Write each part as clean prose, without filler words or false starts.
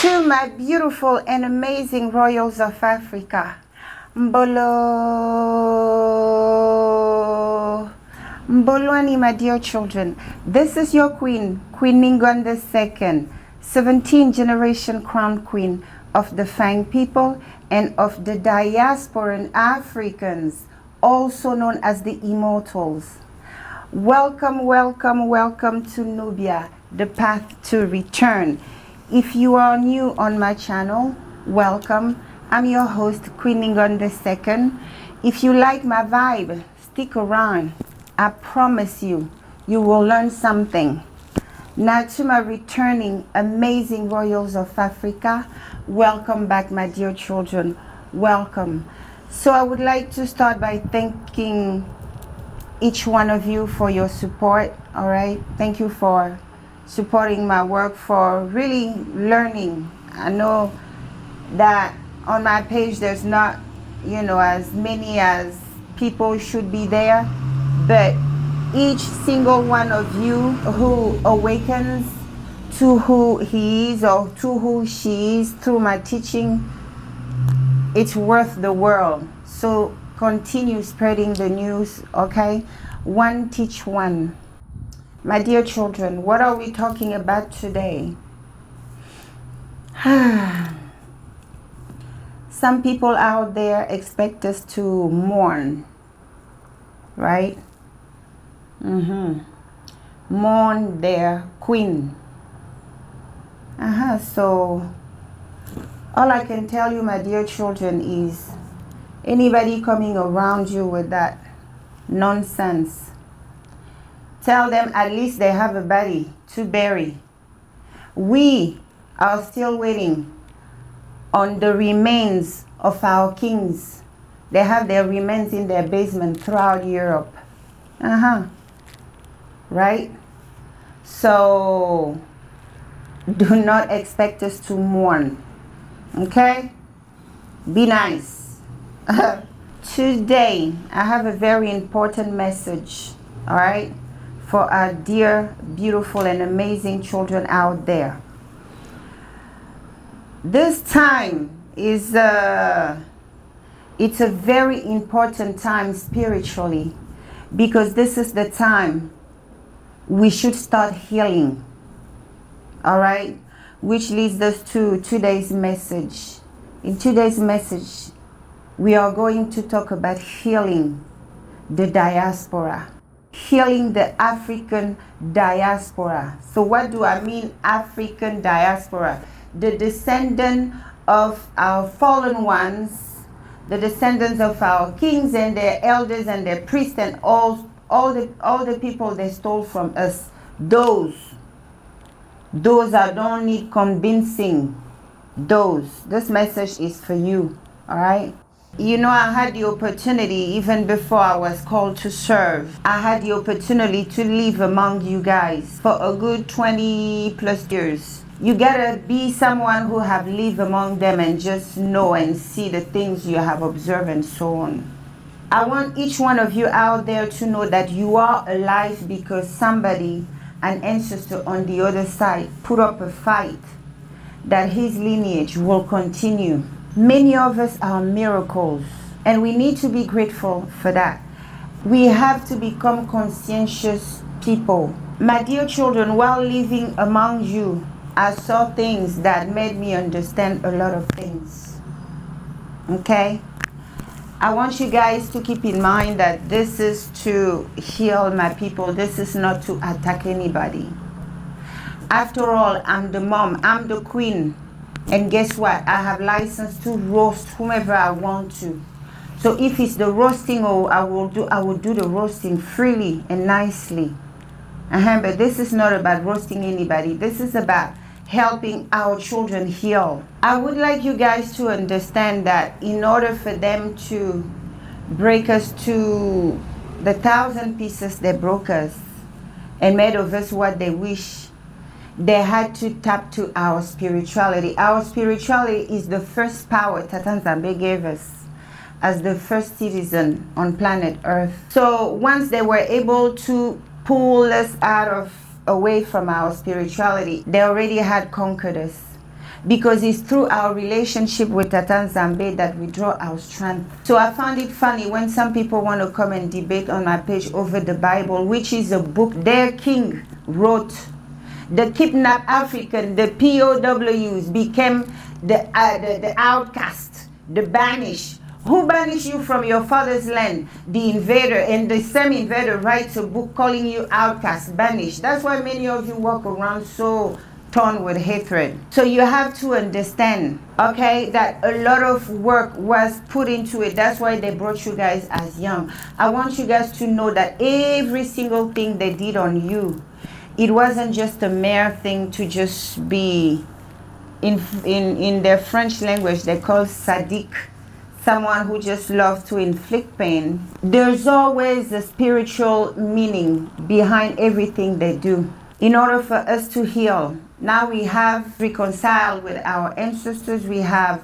To my beautiful and amazing royals of Africa, Mbolwani, my dear children, this is your queen, Queen Ngningone II, 17th generation crown queen of the Fang people and of the Diasporan Africans, also known as the Immortals. Welcome, welcome, welcome to Nubia, the path to return. If you are new on my channel, welcome. I'm your host, Queen Ngningone II. If you like my vibe, stick around. I promise you, you will learn something. Now to my returning amazing royals of Africa, welcome back, my dear children. Welcome. So I would like to start by thanking each one of you for your support. All right, thank you for supporting my work, for really learning. I know that on my page there's not, as many as people should be there, but each single one of you who awakens to who he is or to who she is through my teaching, it's worth the world. So continue spreading the news, okay? One teach one. My dear children, what are we talking about today? Some people out there expect us to mourn, right? Mourn their queen. So all I can tell you, my dear children, is anybody coming around you with that nonsense, tell them at least they have a body to bury. We are still waiting on the remains of our kings. They have their remains in their basement throughout Europe. Right? So do not expect us to mourn. Okay? Be nice. Today, I have a very important message, all right, for our dear, beautiful, and amazing children out there. This time is it's a very important time spiritually, because this is the time we should start healing. All right, which leads us to today's message. In today's message, we are going to talk about healing the diaspora, healing the African diaspora. So what do I mean, African diaspora? The descendant of our fallen ones, the descendants of our kings and their elders and their priests and all the people they stole from us. Those I don't need convincing. This message is for you, all right? I had the opportunity, even before I was called to serve, I had the opportunity to live among you guys for a good 20 plus years. You gotta be someone who have lived among them and just know and see the things you have observed and so on. I want each one of you out there to know that you are alive because somebody, an ancestor on the other side, put up a fight that his lineage will continue. Many of us are miracles, and we need to be grateful for that. We have to become conscientious people. My dear children, while living among you, I saw things that made me understand a lot of things. Okay? I want you guys to keep in mind that this is to heal my people. This is not to attack anybody. After all, I'm the mom, I'm the queen. And guess what? I have license to roast whomever I want to. So if it's the roasting, or I will do the roasting freely and nicely. But this is not about roasting anybody. This is about helping our children heal. I would like you guys to understand that in order for them to break us to the 1,000 pieces they broke us and made of us what they wish, they had to tap to our spirituality. Our spirituality is the first power Tata Nzambe gave us as the first citizen on planet Earth. So once they were able to pull us away from our spirituality, they already had conquered us. Because it's through our relationship with Tata Nzambe that we draw our strength. So I found it funny when some people want to come and debate on my page over the Bible, which is a book their king wrote. The kidnapped African, the POWs became the outcast, the banished. Who banished you from your father's land? The invader. And the same invader writes a book calling you outcast, banished. That's why many of you walk around so torn with hatred. So you have to understand, okay, that a lot of work was put into it. That's why they brought you guys as young. I want you guys to know that every single thing they did on you, it wasn't just a mere thing to just be, in their French language, they call sadique, someone who just loves to inflict pain. There's always a spiritual meaning behind everything they do. In order for us to heal, now we have reconciled with our ancestors, we have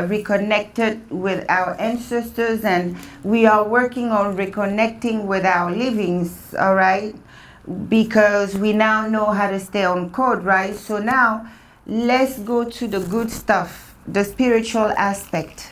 reconnected with our ancestors, and we are working on reconnecting with our livings, all right? Because we now know how to stay on code, right? So now let's go to the good stuff, the spiritual aspect,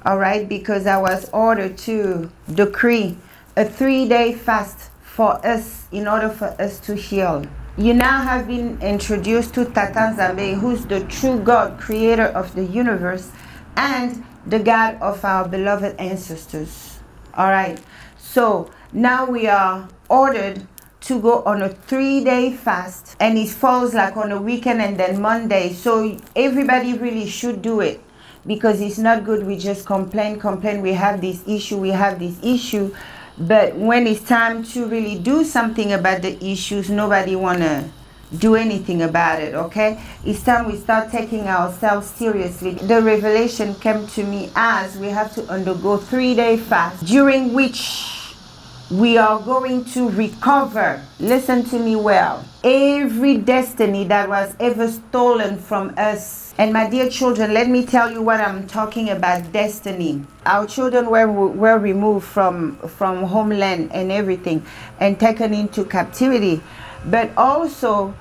all right? Because I was ordered to decree a 3-day fast for us in order for us to heal. You now have been introduced to Tata Nzambe, who's the true God, creator of the universe, and the God of our beloved ancestors. All right. So now we are ordered to go on a 3-day fast, and it falls like on a weekend and then Monday. So everybody really should do it, because it's not good we just complain, we have this issue. But when it's time to really do something about the issues, nobody wanna do anything about it, okay? It's time we start taking ourselves seriously. The revelation came to me as we have to undergo 3-day fast, during which we are going to recover, listen to me well, every destiny that was ever stolen from us. And my dear children, let me tell you what I'm talking about, destiny. Our children were removed from homeland and everything and taken into captivity. But also,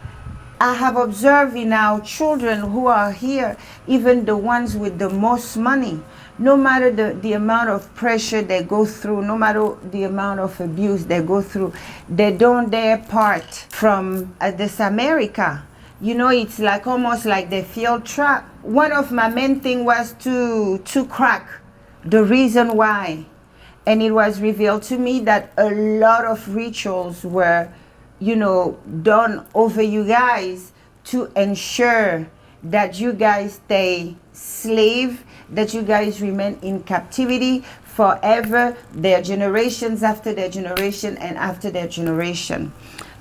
I have observed in our children who are here, even the ones with the most money, no matter the amount of pressure they go through, no matter the amount of abuse they go through, they don't dare part from this America. You know, it's like almost like they feel trapped. One of my main thing was to crack the reason why. And it was revealed to me that a lot of rituals were, you know, done over you guys to ensure that you guys stay slave, that you guys remain in captivity forever, their generations after their generation and after their generation.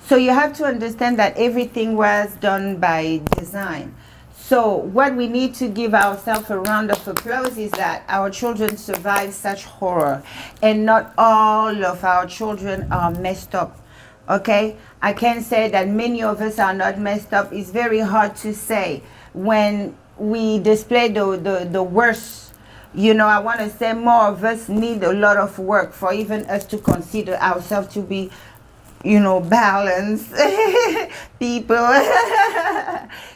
So you have to understand that everything was done by design. So what we need to give ourselves a round of applause is that our children survived such horror, and not all of our children are messed up. Okay, I can say that many of us are not messed up. It's very hard to say when we display the worst. You know, I want to say more of us need a lot of work for even us to consider ourselves to be, you know, balanced people.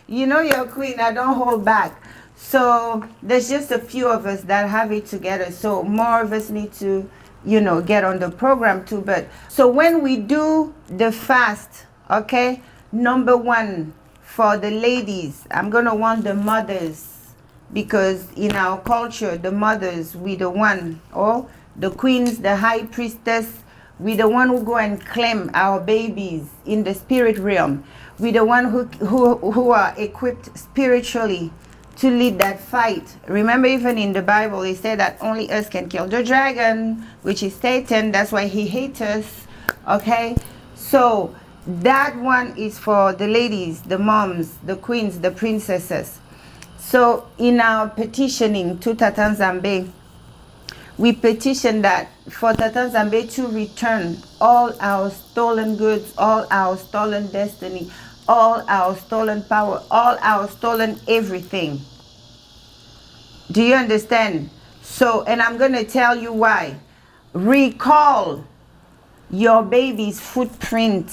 You know, you're a queen, I don't hold back. So there's just a few of us that have it together. So more of us need to, you know, get on the program too. But so when we do the fast, okay, number one, for the ladies, I'm gonna want the mothers because in our culture, the mothers, we the one, or the queens, the high priestess, we the one who go and claim our babies in the spirit realm. We the one who are equipped spiritually to lead that fight. Remember, even in the Bible, it said that only us can kill the dragon, which is Satan. That's why he hates us. Okay? So that one is for the ladies, the moms, the queens, the princesses. So in our petitioning to Tata Nzambe, we petition that for Tata Nzambe to return all our stolen goods, all our stolen destiny, all our stolen power, all our stolen everything. Do you understand? So, and I'm going to tell you why. Recall your baby's footprint.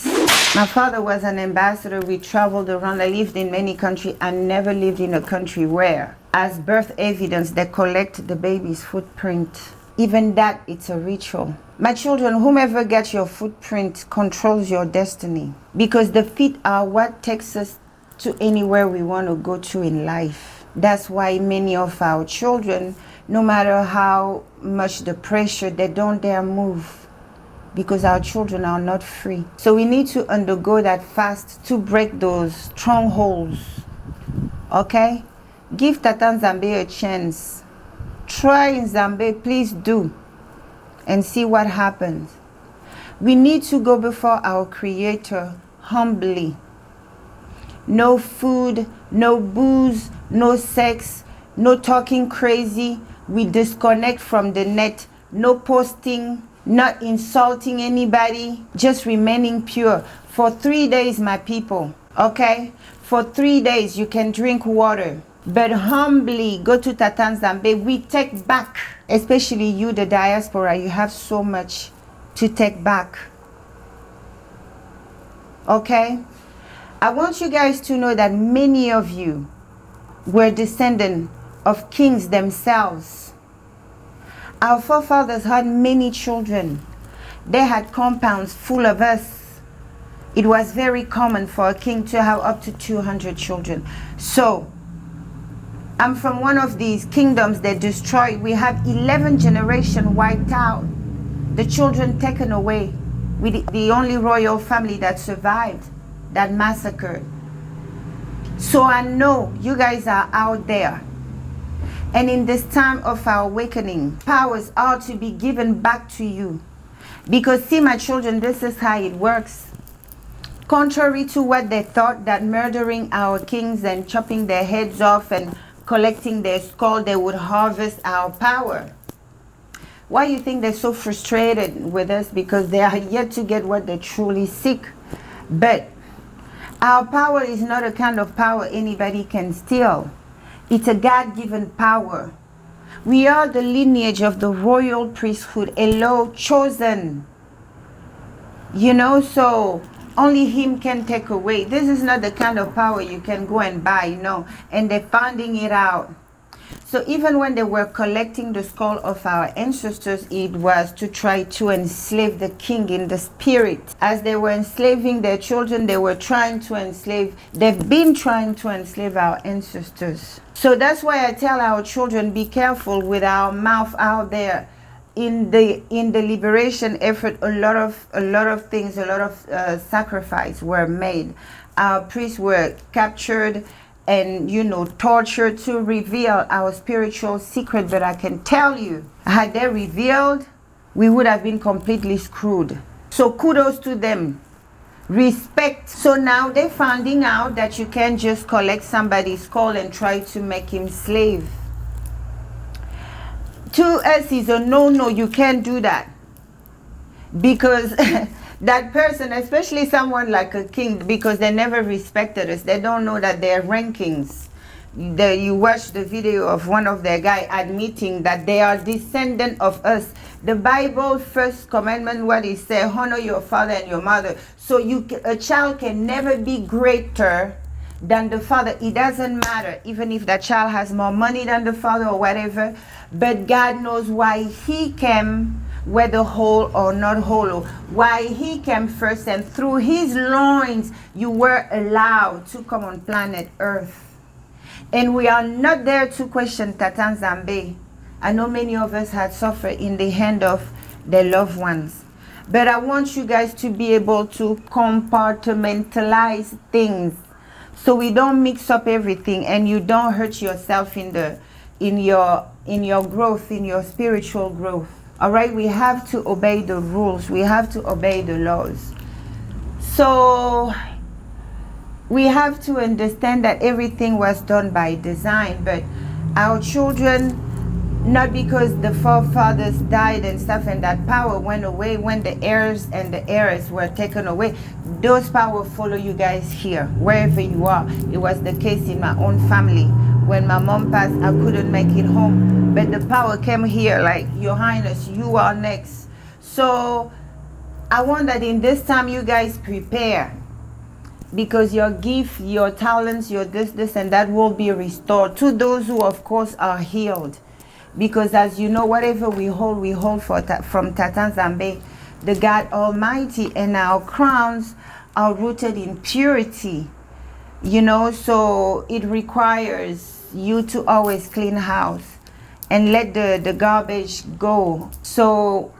My father was an ambassador. We traveled around. I lived in many countries. I never lived in a country where, as birth evidence, they collect the baby's footprint. Even that, it's a ritual. My children, whomever gets your footprint controls your destiny, because the feet are what takes us to anywhere we want to go to in life. That's why many of our children, no matter how much the pressure, they don't dare move, because our children are not free. So we need to undergo that fast to break those strongholds. Okay? Give Tata Nzambe a chance. Try Nzambe, please do, and see what happens. We need to go before our Creator humbly. No food, no booze, no sex, no talking crazy. We disconnect from the net. No posting, not insulting anybody, just remaining pure. For 3 days, my people, okay? For 3 days, you can drink water. But humbly go to Tata Nzambe. We take back, especially you, the diaspora. You have so much to take back. Okay? I want you guys to know that many of you were descendants of kings themselves. Our forefathers had many children. They had compounds full of us. It was very common for a king to have up to 200 children. So, I'm from one of these kingdoms that destroyed. We have 11 generations wiped out. The children taken away. With the only royal family that survived that massacre. So I know you guys are out there. And in this time of our awakening, powers are to be given back to you. Because see, my children, this is how it works. Contrary to what they thought, that murdering our kings and chopping their heads off and collecting their skull, they would harvest our power. Why do you think they're so frustrated with us? Because they are yet to get what they truly seek. But our power is not a kind of power anybody can steal. It's a God-given power. We are the lineage of the royal priesthood, Elo chosen. You know, so only him can take away. This is not the kind of power you can go and buy, you know, and they're finding it out. So even when they were collecting the skull of our ancestors, it was to try to enslave the king in the spirit. As they were enslaving their children, they were trying to enslave, they've been trying to enslave our ancestors. So that's why I tell our children, be careful with our mouth out there. In the liberation effort, a lot of things, a lot of sacrifice were made. Our priests were captured and, you know, tortured to reveal our spiritual secret. But I can tell you, had they revealed, we would have been completely screwed. So kudos to them. Respect. So now they're finding out that you can't just collect somebody's skull and try to make him slave. To us is a no, you can't do that. Because that person, especially someone like a king, because they never respected us, they don't know that their rankings. You watch the video of one of their guys admitting that they are descendant of us. The Bible first commandment, what it says, honor your father and your mother. So a child can never be greater than the father. It doesn't matter, even if that child has more money than the father or whatever. But God knows why he came, whether whole or not whole, why he came first, and through his loins you were allowed to come on planet Earth. And we are not there to question Tata Nzambe. I know many of us had suffered in the hand of their loved ones. But I want you guys to be able to compartmentalize things, so we don't mix up everything and you don't hurt yourself in your growth, in your spiritual growth. All right, we have to obey the rules. We have to obey the laws. So we have to understand that everything was done by design, but our children, not because the forefathers died and stuff and that power went away when the heirs and the heiresses were taken away, those power follow you guys here, wherever you are. It was the case in my own family. When my mom passed, I couldn't make it home, but the power came here, like, Your Highness, you are next. So I want that in this time you guys prepare, because your gift, your talents, your this and that will be restored to those who of course are healed. Because as you know, whatever we hold from Tata Nzambe, the God Almighty, and our crowns are rooted in purity. You know, so it requires you to always clean house and let the garbage go, so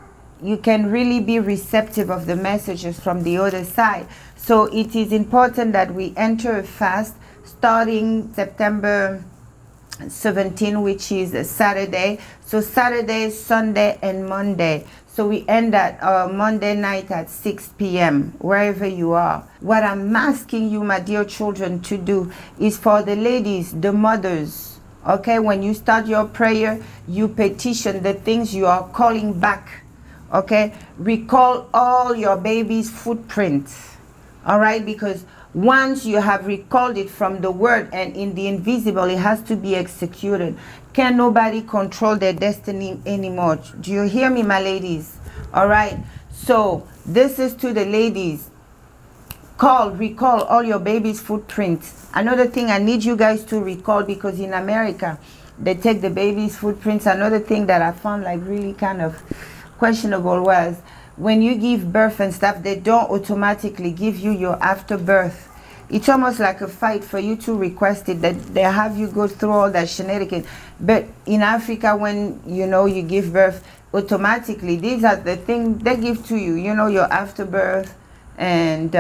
you can really be receptive of the messages from the other side. So it is important that we enter a fast starting September 17, which is a Saturday. So Saturday, Sunday, and Monday. So we end at Monday night at 6 p.m. wherever you are. What I'm asking you, my dear children, to do is for the ladies, the mothers, okay? When you start your prayer, you petition the things you are calling back, okay? Recall all your baby's footprints, all right? Because once you have recalled it from the word and in the invisible, it has to be executed. Can nobody control their destiny anymore? Do you hear me, my ladies? All right. So this is to the ladies. Recall all your baby's footprints. Another thing I need you guys to recall, because in America, they take the baby's footprints. Another thing that I found like really kind of questionable was, when you give birth and stuff, they don't automatically give you your afterbirth. It's almost like a fight for you to request it, that they have you go through all that shenanigans. But in Africa, when you know you give birth, automatically these are the things they give to you, you know, your afterbirth and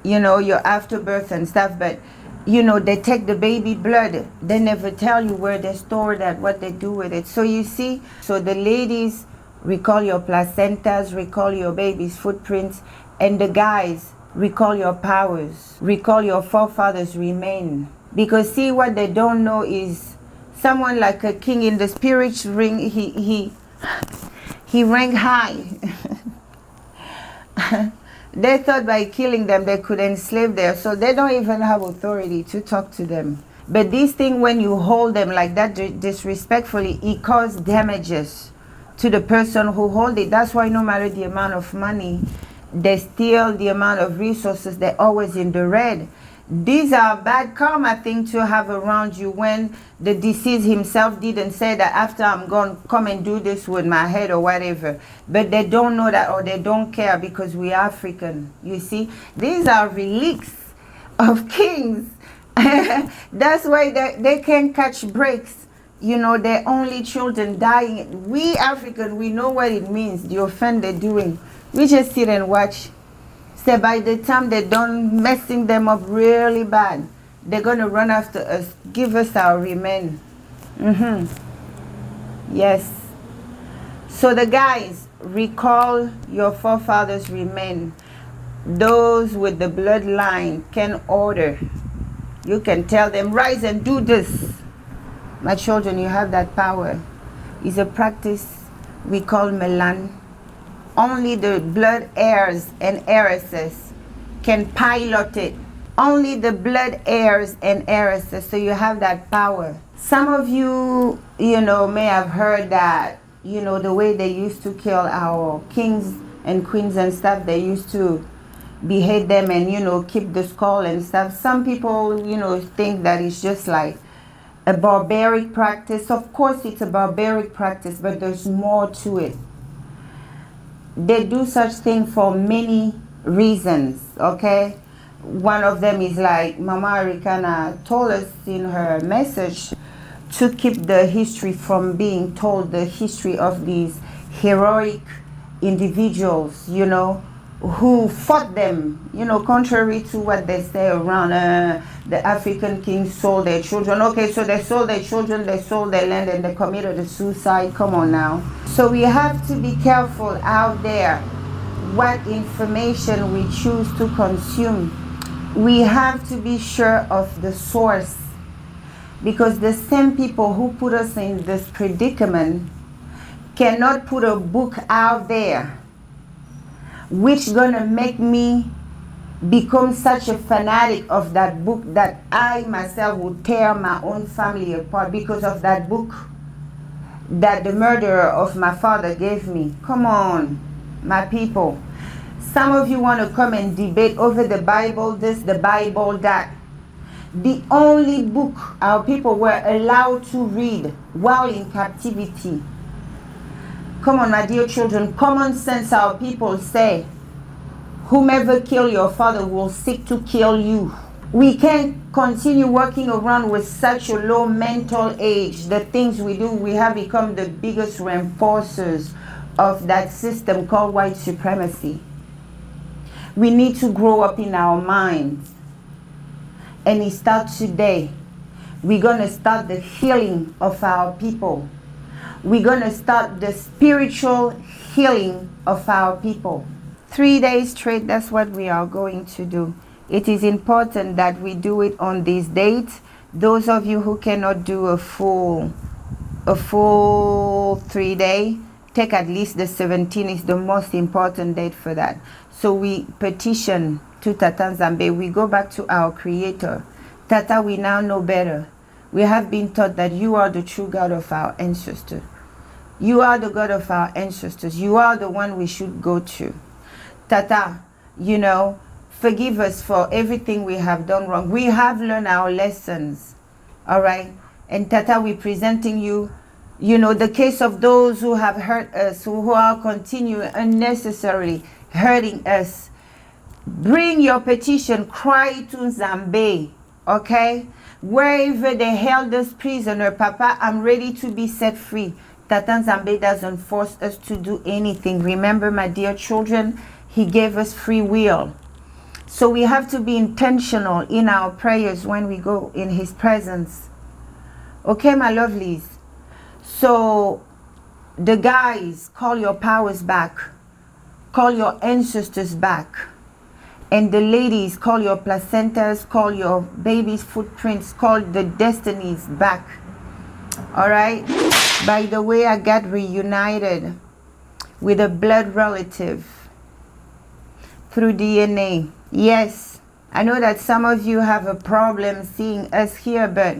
you know, your afterbirth and stuff. But you know, they take the baby blood, they never tell you where they store that, what they do with it. So you see, so the ladies, recall your placentas, recall your baby's footprints, and the guys, recall your powers, recall your forefathers remain. Because see, what they don't know is someone like a king in the spirit ring, he ranked high. They thought by killing them they could enslave them, so they don't even have authority to talk to them. But this thing, when you hold them like that disrespectfully, it causes damages to the person who hold it. That's why no matter the amount of money they steal, the amount of resources, they're always in the red. These are bad karma things to have around you, when the deceased himself didn't say that after I'm gone, come and do this with my head or whatever. But they don't know that, or they don't care, because we are African. You see, these are relics of kings. That's why they can't catch breaks. You know, their only children dying. We African, we know what it means, the offense they're doing. We just sit and watch. So by the time they're done messing them up really bad, they're going to run after us, give us our remain. Yes. So the guys, recall your forefathers remain. Those with the bloodline can order. You can tell them, rise and do this. My children, you have that power. It's a practice we call Melan. Only the blood heirs and heiresses can pilot it. Only the blood heirs and heiresses. So you have that power. Some of you, you know, may have heard that, you know, the way they used to kill our kings and queens and stuff, they used to behead them and, you know, keep the skull and stuff. Some people, you know, think that it's just like a barbaric practice. Of course it's a barbaric practice, but there's more to it. They do such thing for many reasons, okay? One of them is like Mama Arikana told us in her message, to keep the history from being told, the history of these heroic individuals, you know, who fought them, you know, contrary to what they say around, the African kings sold their children. Okay, so they sold their children, they sold their land, and they committed a suicide. Come on now. So we have to be careful out there what information we choose to consume. We have to be sure of the source, because the same people who put us in this predicament cannot put a book out there which gonna make me become such a fanatic of that book that I myself would tear my own family apart because of that book that the murderer of my father gave me. Come on, my people. Some of you want to come and debate over the Bible this, the Bible that. The only book our people were allowed to read while in captivity. Come on, my dear children, common sense our people say, whomever kill your father will seek to kill you. We can't continue working around with such a low mental age. The things we do, we have become the biggest reinforcers of that system called white supremacy. We need to grow up in our minds. And it starts today. We're going to start the healing of our people. We're going to start the spiritual healing of our people. 3 days straight, that's what we are going to do. It is important that we do it on these dates. Those of you who cannot do a full 3 day, take at least the 17th is the most important date for that. So we petition to Tata Nzambe. We go back to our Creator. Tata, we now know better. We have been taught that you are the true God of our ancestors. You are the God of our ancestors. You are the one we should go to. Tata, you know, forgive us for everything we have done wrong. We have learned our lessons. All right? And Tata, we're presenting you, you know, the case of those who have hurt us, who are continuing unnecessarily hurting us. Bring your petition, cry to Nzambe, okay? Wherever they held us prisoner, Papa, I'm ready to be set free. Tata Nzambe doesn't force us to do anything. Remember, my dear children, he gave us free will. So we have to be intentional in our prayers when we go in his presence. Okay, my lovelies? So the guys, call your powers back. Call your ancestors back. And the ladies, call your placentas, call your baby's footprints, call the destinies back. All right? By the way, I got reunited with a blood relative through DNA. Yes, I know that some of you have a problem seeing us here, but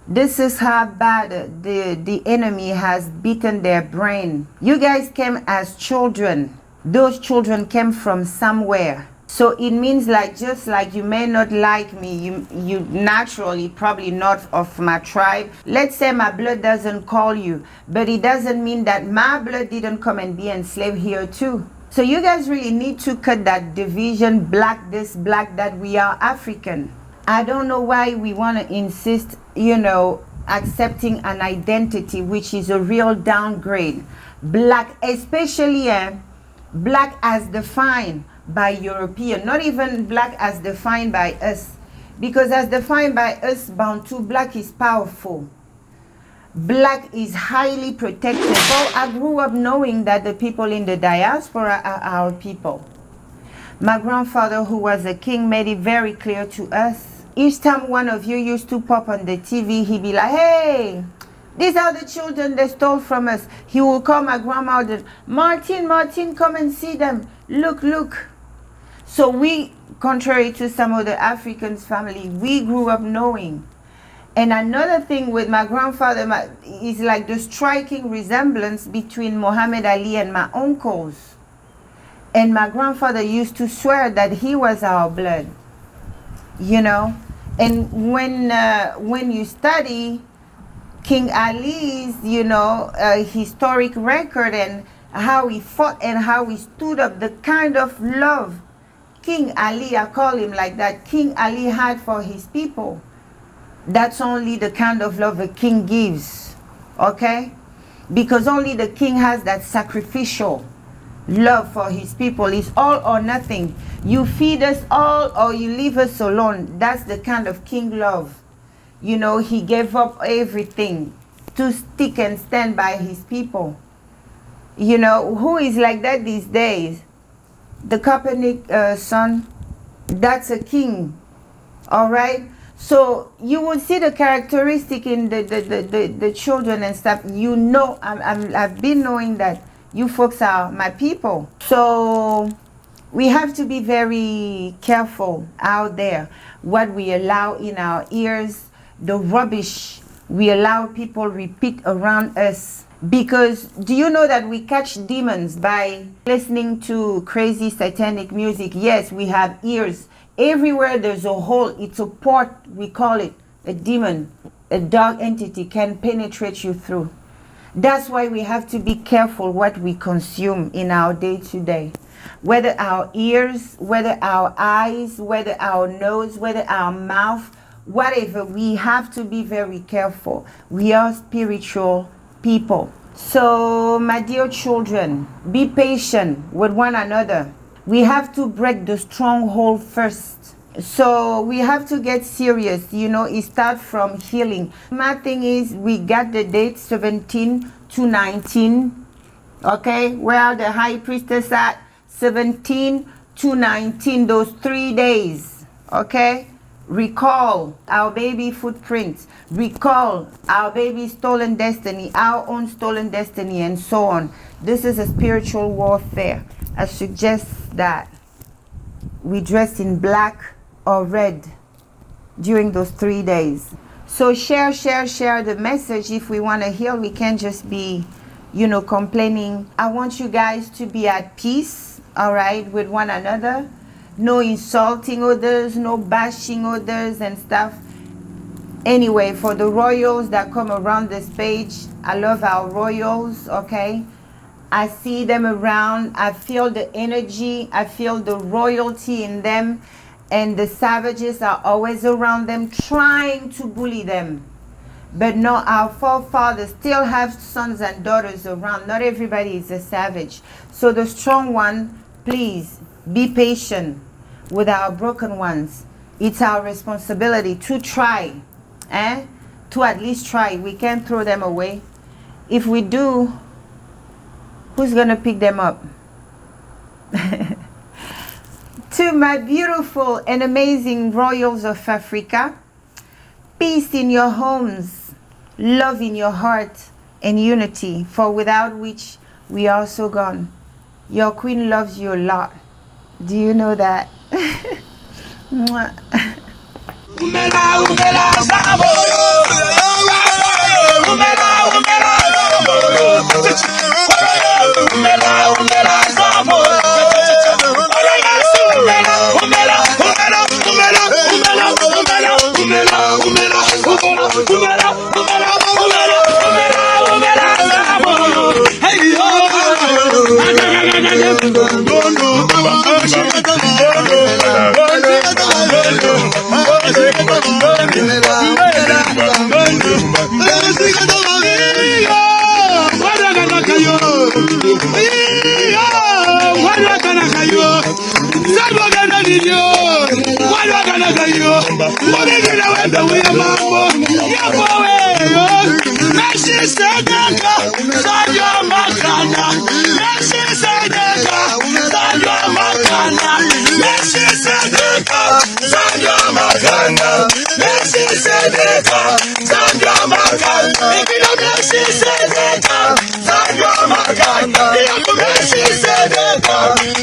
this is how bad the enemy has beaten their brain. You guys came as children. Those children came from somewhere. So it means like, just like you may not like me, you naturally probably not of my tribe. Let's say my blood doesn't call you, but it doesn't mean that my blood didn't come and be enslaved here too. So you guys really need to cut that division, black this, black that. We are African. I don't know why we want to insist, you know, accepting an identity which is a real downgrade. Black, especially black as defined by European, not even black as defined by us. Because as defined by us, Bantu, black is powerful. Black is highly protected. So I grew up knowing that the people in the diaspora are our people. My grandfather, who was a king, made it very clear to us. Each time one of you used to pop on the TV, he'd be like, hey, these are the children they stole from us. He will call my grandmother, Martin, come and see them. Look. So we, contrary to some of the Africans' family, we grew up knowing. And another thing with my grandfather is like the striking resemblance between Muhammad Ali and my uncles. And my grandfather used to swear that he was our blood, you know. And when you study King Ali's, you know, historic record and how he fought and how he stood up, the kind of love King Ali, I call him like that, King Ali had for his people. That's only the kind of love a king gives, okay? Because only the king has that sacrificial love for his people. It's all or nothing. You feed us all or you leave us alone. That's the kind of king love. You know, he gave up everything to stick and stand by his people. You know, who is like that these days? The Kaepernick son, that's a king, all right? So you will see the characteristic in the children and stuff. You know, I've been knowing that you folks are my people. So we have to be very careful out there what we allow in our ears, the rubbish we allow people repeat around us. Because do you know that we catch demons by listening to crazy satanic music? Yes, we have ears. Everywhere there's a hole, it's a port, we call it. A demon, a dark entity can penetrate you through. That's why we have to be careful what we consume in our day-to-day. Whether our ears, whether our eyes, whether our nose, whether our mouth, whatever, we have to be very careful. We are spiritual people. So, my dear children, be patient with one another. We have to break the stronghold first. So we have to get serious, you know, it starts from healing. My thing is, we got the date 17 to 19. Okay, where are the high priestess at? 17 to 19, those 3 days. Okay, recall our baby footprints. Recall our baby stolen destiny, our own stolen destiny, and so on. This is a spiritual warfare. I suggest that we dress in black or red during those 3 days. So share the message. If we want to heal, we can't just be, you know, complaining. I want you guys to be at peace, all right, with one another. No insulting others, no bashing others and stuff. Anyway, for the royals that come around this page, I love our royals, okay? I see them around. I feel the energy. I feel the royalty in them. And the savages are always around them, trying to bully them. But no, our forefathers still have sons and daughters around. Not everybody is a savage. So the strong one, please be patient with our broken ones. It's our responsibility to try, to at least try. We can't throw them away. If we do, who's gonna pick them up? To my beautiful and amazing royals of Africa, peace in your homes, love in your heart, and unity, for without which we are so gone. Your queen loves you a lot. Do you know that? Mwah.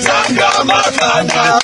Sandra Makanda,